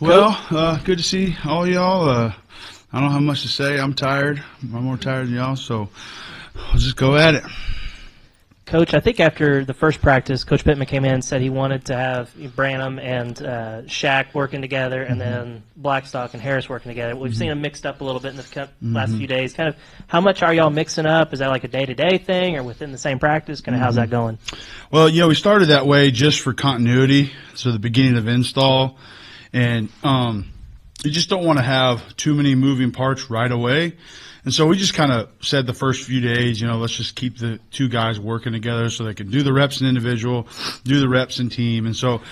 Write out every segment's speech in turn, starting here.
Well, good to see all y'all. I don't have much to say. I'm tired. I'm more tired than y'all, so I'll just go at it. Coach, I think after the first practice, Coach Pittman came in and said he wanted to have Branham and Shaq working together and then Blackstock and Harris working together. We've seen them mixed up a little bit in the last few days. Kind of how much are y'all mixing up? Is that like a day-to-day thing or within the same practice? Kind of how's that going? Well, we started that way just for continuity, so the beginning of install. And you just don't want to have too many moving parts right away. And so we just kind of said the first few days, let's just keep the two guys working together so they can do the reps in individual, do the reps in team. And so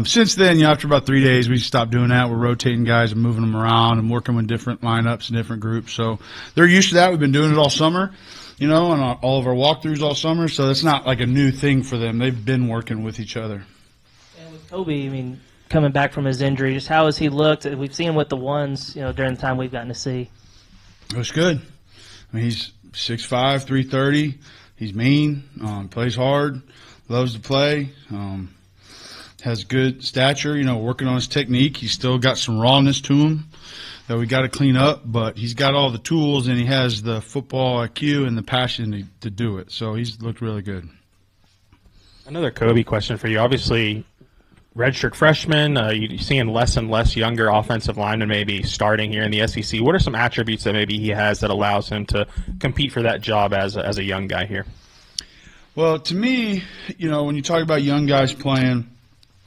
since then, after about 3 days, we stopped doing that. We're rotating guys and moving them around and working with different lineups and different groups. So they're used to that. We've been doing it all summer, and all of our walkthroughs all summer. So it's not like a new thing for them. They've been working with each other. And with Kobe, coming back from his injury, just how has he looked? We've seen him with the ones, during the time we've gotten to see. It was good. He's 6'5", 330. He's mean, plays hard, loves to play, has good stature, working on his technique. He's still got some rawness to him that we got to clean up, but he's got all the tools and he has the football IQ and the passion to do it. So he's looked really good. Another Kobe question for you. Obviously, redshirt freshman, you're seeing less and less younger offensive linemen maybe starting here in the SEC. What are some attributes that maybe he has that allows him to compete for that job as a young guy here? Well, to me, when you talk about young guys playing,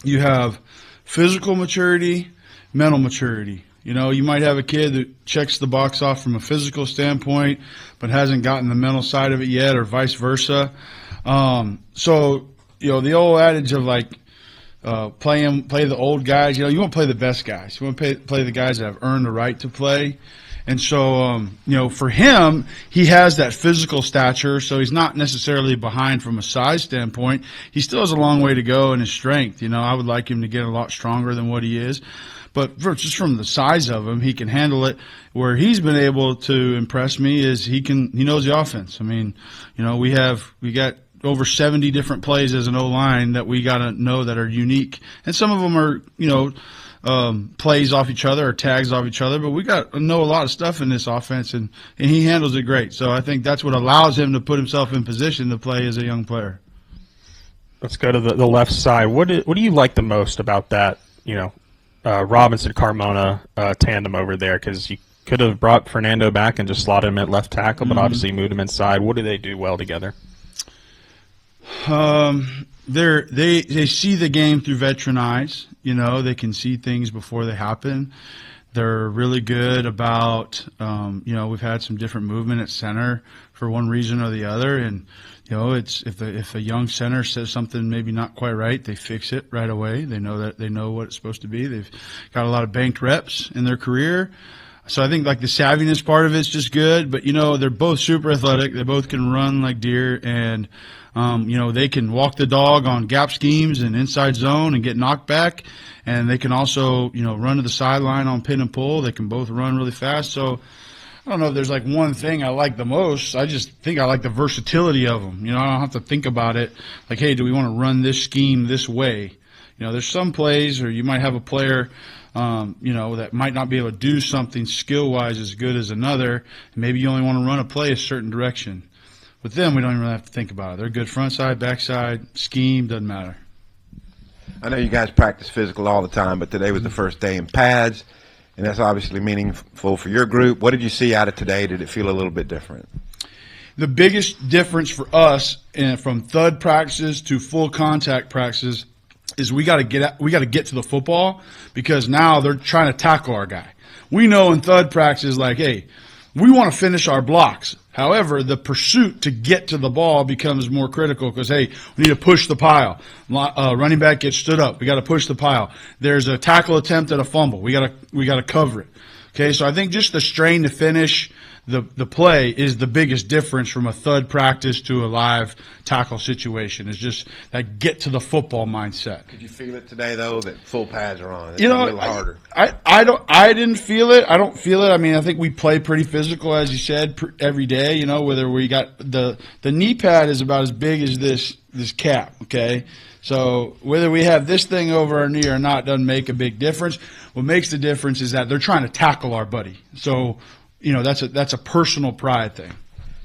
you have physical maturity, mental maturity. You might have a kid that checks the box off from a physical standpoint but hasn't gotten the mental side of it yet, or vice versa. So, the old adage of play the old guys. You want to play the best guys. You want to play the guys that have earned the right to play. And so, for him, he has that physical stature, so he's not necessarily behind from a size standpoint. He still has a long way to go in his strength. I would like him to get a lot stronger than what he is. But just from the size of him, he can handle it. Where he's been able to impress me is he knows the offense. We got over 70 different plays as an O-line that we got to know that are unique. And some of them are, plays off each other or tags off each other, but we got to know a lot of stuff in this offense, and he handles it great. So I think that's what allows him to put himself in position to play as a young player. Let's go to the left side. What do you like the most about that, Robinson-Carmona tandem over there? Because you could have brought Fernando back and just slotted him at left tackle, but obviously moved him inside. What do they do well together? They see the game through veteran eyes. They can see things before they happen. They're really good about, we've had some different movement at center for one reason or the other, and it's if a young center says something maybe not quite right, they fix it right away. They know what it's supposed to be. They've got a lot of banked reps in their career. So I think the savviness part of it's just good, but they're both super athletic. They both can run like deer, and they can walk the dog on gap schemes and inside zone and get knocked back, and they can also run to the sideline on pin and pull. They can both run really fast. So I don't know if there's one thing I like the most. I just think I like the versatility of them. I don't have to think about it hey, do we want to run this scheme this way? There's some plays, or you might have a player that might not be able to do something skill-wise as good as another. Maybe you only want to run a play a certain direction. With them, we don't even really have to think about it. They're good front side, back side, scheme, doesn't matter. I know you guys practice physical all the time, but today was the first day in pads, and that's obviously meaningful for your group. What did you see out of today? Did it feel a little bit different? The biggest difference for us from thud practices to full contact practices is we got to get to the football, because now they're trying to tackle our guy. We know in thud practices, hey, we want to finish our blocks. However, the pursuit to get to the ball becomes more critical because, hey, we need to push the pile. Running back gets stood up. We got to push the pile. There's a tackle attempt at a fumble. We got to cover it. Okay, so I think just the strain to finish the play is the biggest difference from a thud practice to a live tackle situation. Is just that get to the football mindset. Could you feel it today though that full pads are on? It's a little harder. I didn't feel it. I don't feel it. I think we play pretty physical, as you said, every day. Whether we got the knee pad is about as big as this this cap, okay? So whether we have this thing over our knee or not doesn't make a big difference. What makes the difference is that they're trying to tackle our buddy. So, that's a personal pride thing.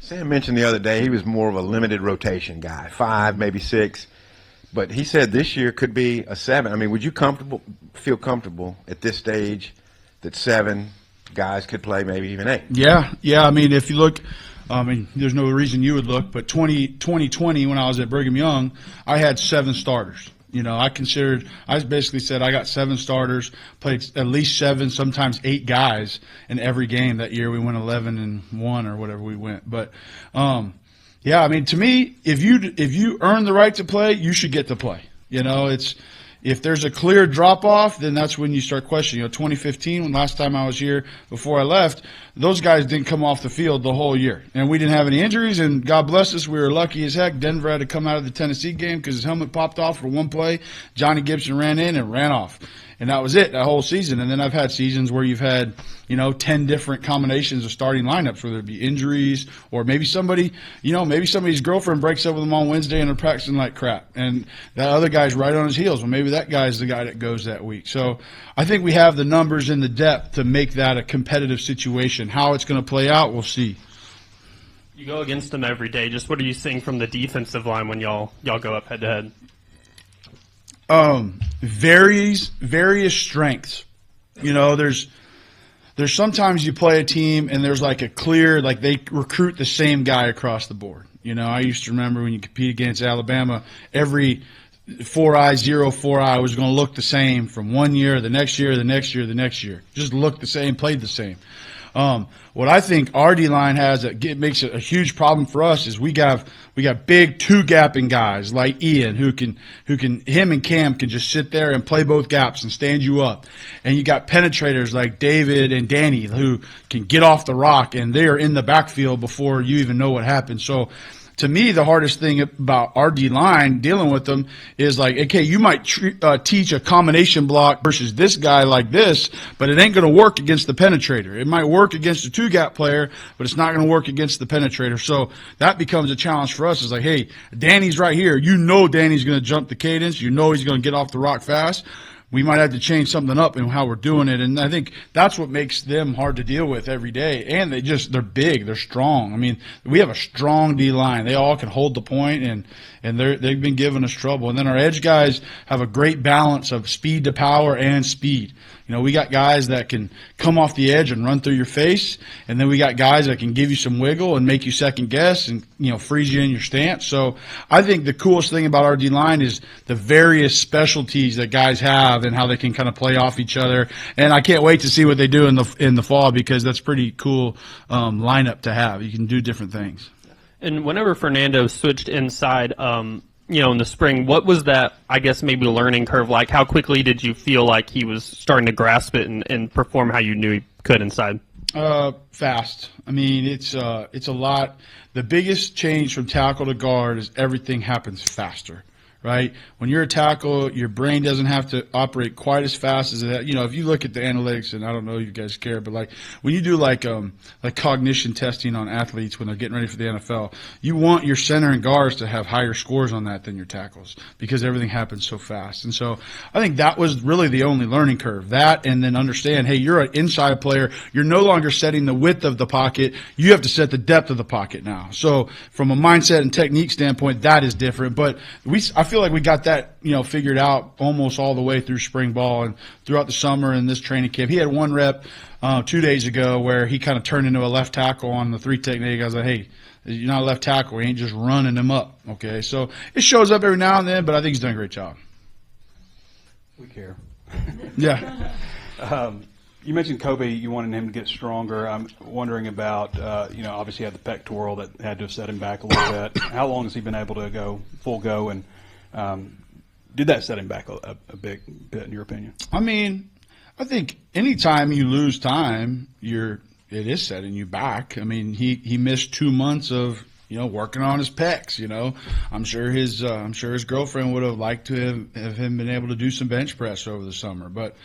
Sam mentioned the other day he was more of a limited rotation guy, 5, maybe 6. But he said this year could be a 7. I mean, would you feel comfortable at this stage that 7 guys could play, maybe even 8? Yeah. I mean, if you look, there's no reason you would look, but 2020 when I was at Brigham Young, I had 7 starters. I basically said I got 7 starters, played at least 7, sometimes 8 guys in every game that year. We went 11-1 or whatever we went. But, yeah, I mean, to me, if you earn the right to play, you should get to play. If there's a clear drop-off, then that's when you start questioning. 2015, when last time I was here before I left, those guys didn't come off the field the whole year. And we didn't have any injuries, and God bless us, we were lucky as heck. Denver had to come out of the Tennessee game because his helmet popped off for one play. Johnny Gibson ran in and ran off. And that was it, that whole season. And then I've had seasons where you've had, 10 different combinations of starting lineups, whether it be injuries or maybe somebody's girlfriend breaks up with them on Wednesday and they're practicing like crap. And that other guy's right on his heels. Well, maybe that guy's the guy that goes that week. So I think we have the numbers and the depth to make that a competitive situation. How it's going to play out, we'll see. You go against them every day. Just what are you seeing from the defensive line when y'all go up head to head? Various strengths. There's sometimes you play a team and there's like a clear, like they recruit the same guy across the board. I used to remember when you compete against Alabama, every 4-eye, 0-4-eye was going to look the same from one year, the next year, the next year, the next year. Just looked the same, played the same. What I think our D-line has that makes it a huge problem for us is we got big 2-gapping guys like Ian him and Cam can just sit there and play both gaps and stand you up. And you got penetrators like David and Danny who can get off the rock and they are in the backfield before you even know what happened. So to me, the hardest thing about our D-line dealing with them is like, okay, you might teach a combination block versus this guy like this, but it ain't going to work against the penetrator. It might work against a 2-gap player, but it's not going to work against the penetrator. So that becomes a challenge for us. It's like, hey, Danny's right here. Danny's going to jump the cadence. He's going to get off the rock fast. We might have to change something up in how we're doing it. And I think that's what makes them hard to deal with every day. And they're big. They're strong. I mean, we have a strong D-line. They all can hold the point, and they've been giving us trouble. And then our edge guys have a great balance of speed to power and speed. We got guys that can come off the edge and run through your face, and then we got guys that can give you some wiggle and make you second guess and freeze you in your stance. So I think the coolest thing about our D-line is the various specialties that guys have and how they can kind of play off each other. And I can't wait to see what they do in the fall because that's pretty cool lineup to have. You can do different things. And whenever Fernando switched inside, in the spring, what was that, I guess, maybe learning curve like? How quickly did you feel like he was starting to grasp it and perform how you knew he could inside? Fast. I mean, it's a lot. The biggest change from tackle to guard is everything happens faster. Right? When you're a tackle, your brain doesn't have to operate quite as fast as that. If you look at the analytics, and I don't know if you guys care, but like when you do like cognition testing on athletes when they're getting ready for the NFL, you want your center and guards to have higher scores on that than your tackles because everything happens so fast. And so I think that was really the only learning curve. That and then understand, hey, you're an inside player. You're no longer setting the width of the pocket. You have to set the depth of the pocket now. So from a mindset and technique standpoint, that is different. But I feel like we got that, figured out almost all the way through spring ball and throughout the summer and this training camp. He had one rep 2 days ago where he kind of turned into a left tackle on the 3 technique. I was like, hey, you're not a left tackle. He ain't just running him up. Okay, so it shows up every now and then, but I think he's done a great job. We care. Yeah. You mentioned Kobe. You wanted him to get stronger. I'm wondering about, obviously he had the pectoral that had to have set him back a little bit. How long has he been able to go full go, and did that set him back a big bit in your opinion? I mean, I think anytime you lose time, it is setting you back. I mean, he missed 2 months of working on his pecs. I'm sure his girlfriend would have liked to have him been able to do some bench press over the summer, but.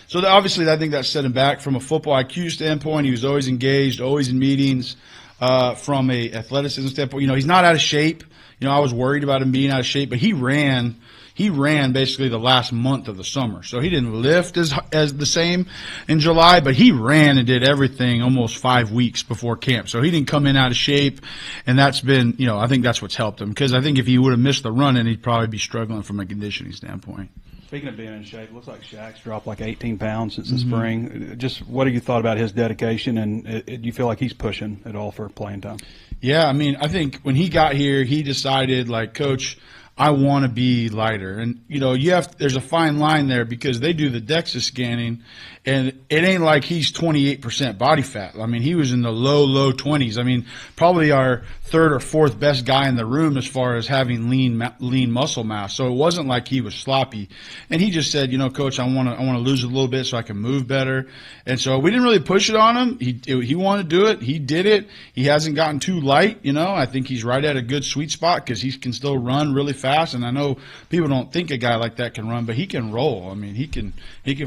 So obviously, I think that set him back from a football IQ standpoint. He was always engaged, always in meetings. From a athleticism standpoint, he's not out of shape. I was worried about him being out of shape, but he ran basically the last month of the summer. So he didn't lift as the same in July, but he ran and did everything almost 5 weeks before camp. So he didn't come in out of shape, and that's been, I think that's what's helped him, because I think if he would have missed the running, he'd probably be struggling from a conditioning standpoint. Speaking of being in shape, it looks like Shaq's dropped like 18 pounds since the spring. Just what have you thought about his dedication, and do you feel like he's pushing at all for playing time? Yeah, I mean, I think when he got here, he decided, like, Coach, I want to be lighter. And, there's a fine line there, because they do the DEXA scanning, and it ain't like he's 28% body fat. I mean, he was in the low 20s. I mean, probably our third or fourth best guy in the room as far as having lean muscle mass. So it wasn't like he was sloppy. And he just said, Coach, I want to lose a little bit so I can move better. And so we didn't really push it on him. He wanted to do it. He did it. He hasn't gotten too light. I think he's right at a good sweet spot, because he can still run really fast. And I know people don't think a guy like that can run, but he can roll. I mean, he can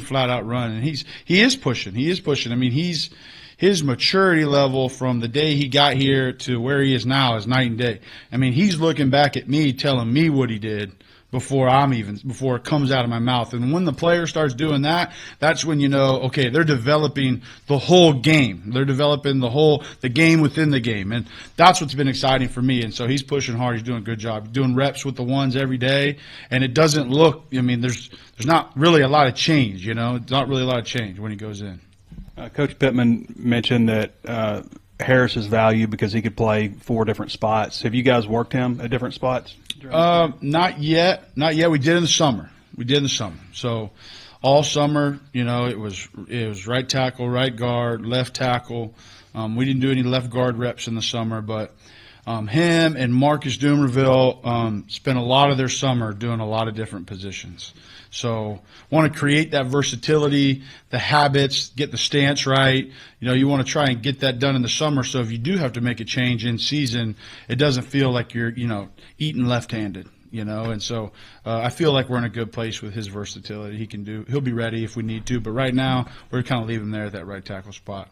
flat out run, and he is pushing. I mean, his maturity level from the day he got here to where he is now is night and day. I mean, he's looking back at me, telling me what he did before it comes out of my mouth. And when the player starts doing that, that's when okay, they're developing the whole game. They're developing the game within the game. And that's what's been exciting for me. And so he's pushing hard. He's doing a good job. Doing reps with the ones every day. And it doesn't look, there's not really a lot of change, It's not really a lot of change when he goes in. Coach Pittman mentioned that Harris's value because he could play 4 different spots. Have you guys worked him at different spots? Not yet. We did in the summer. So all summer, it was right tackle, right guard, left tackle. We didn't do any left guard reps in the summer, but him and Marcus Doomerville spent a lot of their summer doing a lot of different positions. So want to create that versatility, the habits, get the stance right. You want to try and get that done in the summer, so if you do have to make a change in season, it doesn't feel like you're, eating left-handed, And so I feel like we're in a good place with his versatility. He'll be ready if we need to, but right now we're kind of leaving him there at that right tackle spot.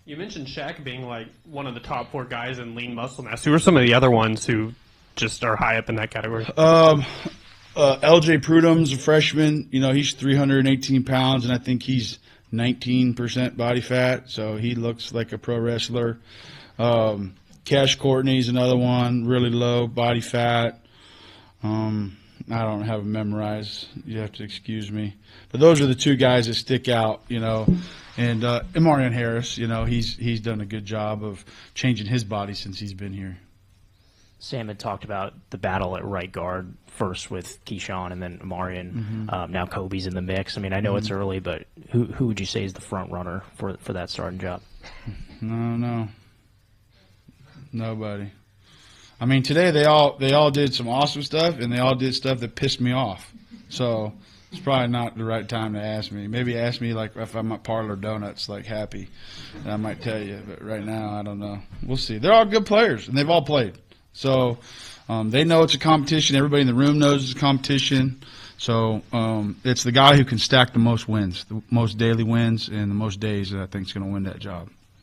You mentioned Shaq being like one of the top 4 guys in lean muscle mass. Who are some of the other ones who just are high up in that category? LJ Prudhom's a freshman. He's 318 pounds, and I think he's 19% body fat, so he looks like a pro wrestler. Cash Courtney's another one, really low body fat. I don't have them memorized. You have to excuse me. But those are the 2 guys that stick out, And Marion Harris, he's done a good job of changing his body since he's been here. Sam had talked about the battle at right guard, first with Keyshawn and then Marion. Now Kobe's in the mix. I mean, I know it's early, but who would you say is the front runner for that starting job? No. Nobody. I mean, today they all did some awesome stuff, and they all did stuff that pissed me off. So it's probably not the right time to ask me. Maybe ask me like if I'm at Parlor Donuts, like happy, and I might tell you. But right now, I don't know. We'll see. They're all good players, and they've all played. So they know it's a competition. Everybody in the room knows it's a competition. So it's the guy who can stack the most wins, the most daily wins, and the most days that I think is going to win that job.